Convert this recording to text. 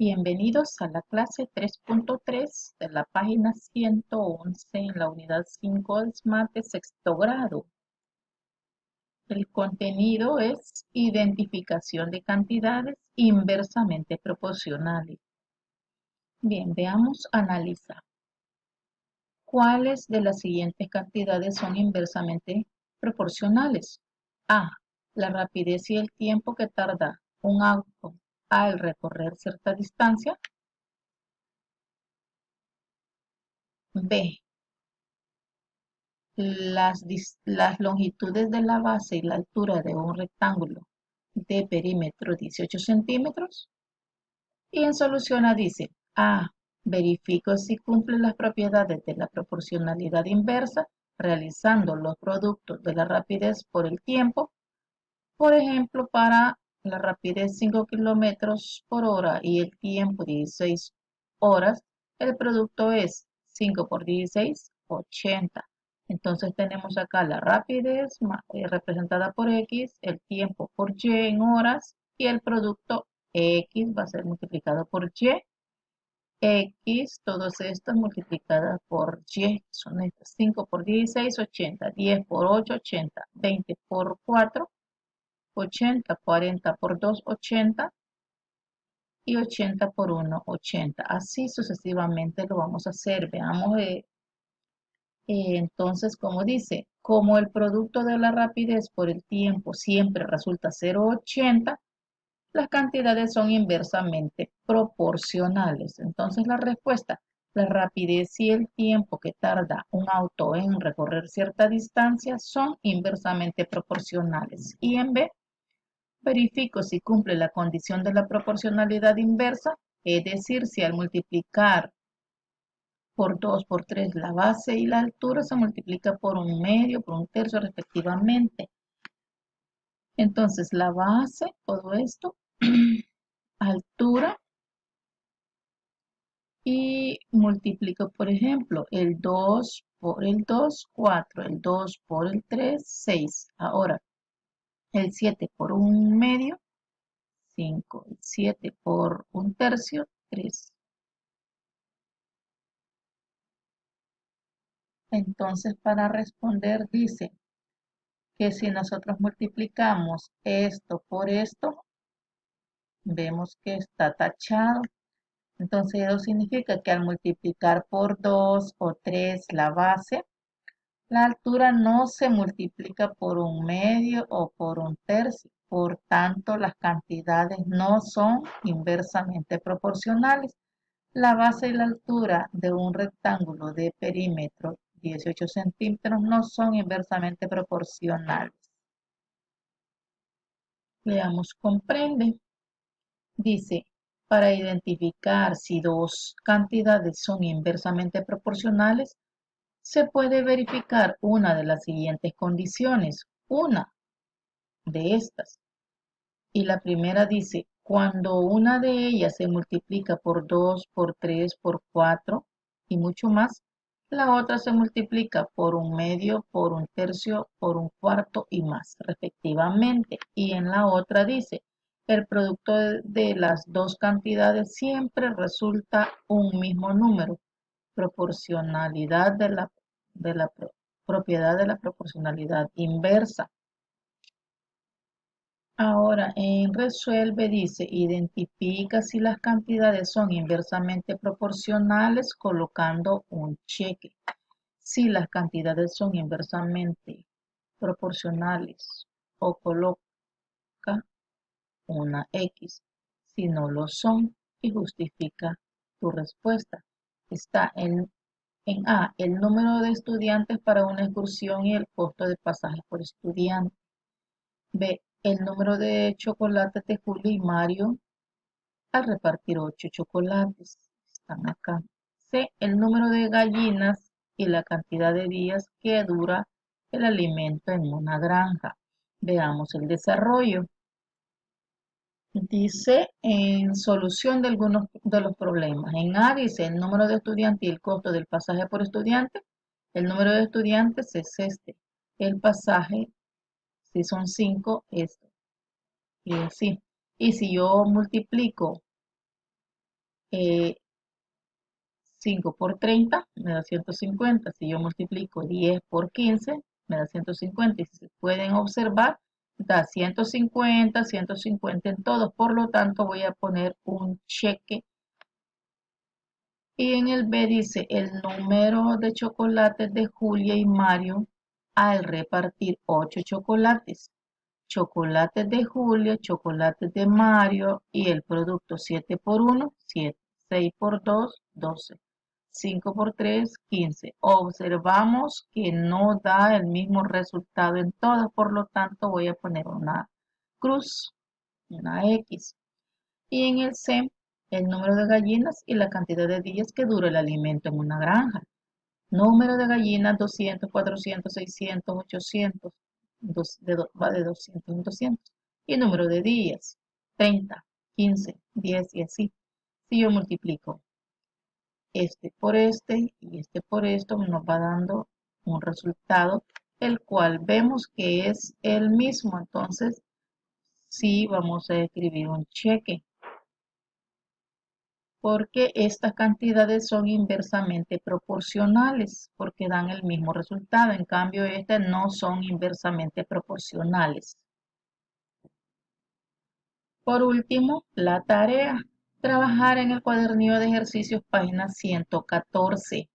Bienvenidos a la clase 3.3 de la página 111 en la unidad 5 del SMAT de sexto grado. El contenido es identificación de cantidades inversamente proporcionales. Bien, veamos, analiza. ¿Cuáles de las siguientes cantidades son inversamente proporcionales? A. La rapidez y el tiempo que tarda un auto al recorrer cierta distancia. B. Las longitudes de la base y la altura de un rectángulo de perímetro 18 centímetros. Y en solución dice, A. Verifico si cumple las propiedades de la proporcionalidad inversa realizando los productos de la rapidez por el tiempo. Por ejemplo, para la rapidez 5 kilómetros por hora y el tiempo 16 horas, el producto es 5 por 16, 80. Entonces tenemos acá la rapidez representada por X, el tiempo por Y en horas y el producto X va a ser multiplicado por Y. X, todas estas multiplicadas por Y, son estas 5 por 16, 80, 10 por 8, 80, 20 por 4, 80, 40 por 2, 80 y 80 por 1, 80. Así sucesivamente lo vamos a hacer. Veamos entonces como dice, como el producto de la rapidez por el tiempo siempre resulta 0,80, las cantidades son inversamente proporcionales. Entonces la respuesta, la rapidez y el tiempo que tarda un auto en recorrer cierta distancia son inversamente proporcionales. Y en B, verifico si cumple la condición de la proporcionalidad inversa, es decir, si al multiplicar por 2 por 3 la base y la altura se multiplica por un medio, por un tercio respectivamente. Entonces la base, todo esto, altura, y multiplico, por ejemplo, el 2 por el 2, 4, el 2 por el 3, 6. Ahora, el 7 por un medio, 5, el 7 por un tercio, 3. Entonces, para responder, dice que si nosotros multiplicamos esto por esto, vemos que está tachado. Entonces, eso significa que al multiplicar por 2 o 3 la base, la altura no se multiplica por un medio o por un tercio. Por tanto, las cantidades no son inversamente proporcionales. La base y la altura de un rectángulo de perímetro 18 centímetros no son inversamente proporcionales. Veamos, comprende. Dice, para identificar si dos cantidades son inversamente proporcionales, se puede verificar una de las siguientes condiciones. Una de estas. Y la primera dice, cuando una de ellas se multiplica por 2, por 3, por 4 y mucho más, la otra se multiplica por un medio, por un tercio, por un cuarto y más, respectivamente. Y en la otra dice, el producto de las dos cantidades siempre resulta un mismo número. Proporcionalidad de la propiedad de la proporcionalidad inversa. Ahora, en resuelve dice, identifica si las cantidades son inversamente proporcionales colocando un cheque. Si las cantidades son inversamente proporcionales o coloca una X. Si no lo son, y justifica tu respuesta. Está en A, el número de estudiantes para una excursión y el costo de pasaje por estudiante. B, el número de chocolates de Julio y Mario al repartir 8 chocolates. Están acá. C, el número de gallinas y la cantidad de días que dura el alimento en una granja. Veamos el desarrollo. Dice en solución de algunos de los problemas. En A dice el número de estudiantes y el costo del pasaje por estudiante. El número de estudiantes es este. El pasaje, si son 5, esto. Y así. Y si yo multiplico Eh, 5 por 30 me da 150. Si yo multiplico 10 por 15 me da 150. Y si se pueden observar, da 150, 150 en todos. Por lo tanto, voy a poner un cheque. Y en el B dice el número de chocolates de Julia y Mario al repartir 8 chocolates. Chocolates de Julia, chocolates de Mario y el producto 7 por 1, 7. 6 por 2, 12. 5 por 3, 15. Observamos que no da el mismo resultado en todas, por lo tanto voy a poner una cruz, una X. Y en el C, el número de gallinas y la cantidad de días que dura el alimento en una granja. Número de gallinas 200, 400, 600, 800, va de 200 en 200. Y número de días 30, 15, 10 y así. Si yo multiplico este por este y este por esto, nos va dando un resultado, el cual vemos que es el mismo. Entonces, sí vamos a escribir un cheque, porque estas cantidades son inversamente proporcionales, porque dan el mismo resultado. En cambio, estas no son inversamente proporcionales. Por último, la tarea. Trabajar en el cuadernillo de ejercicios, página 114.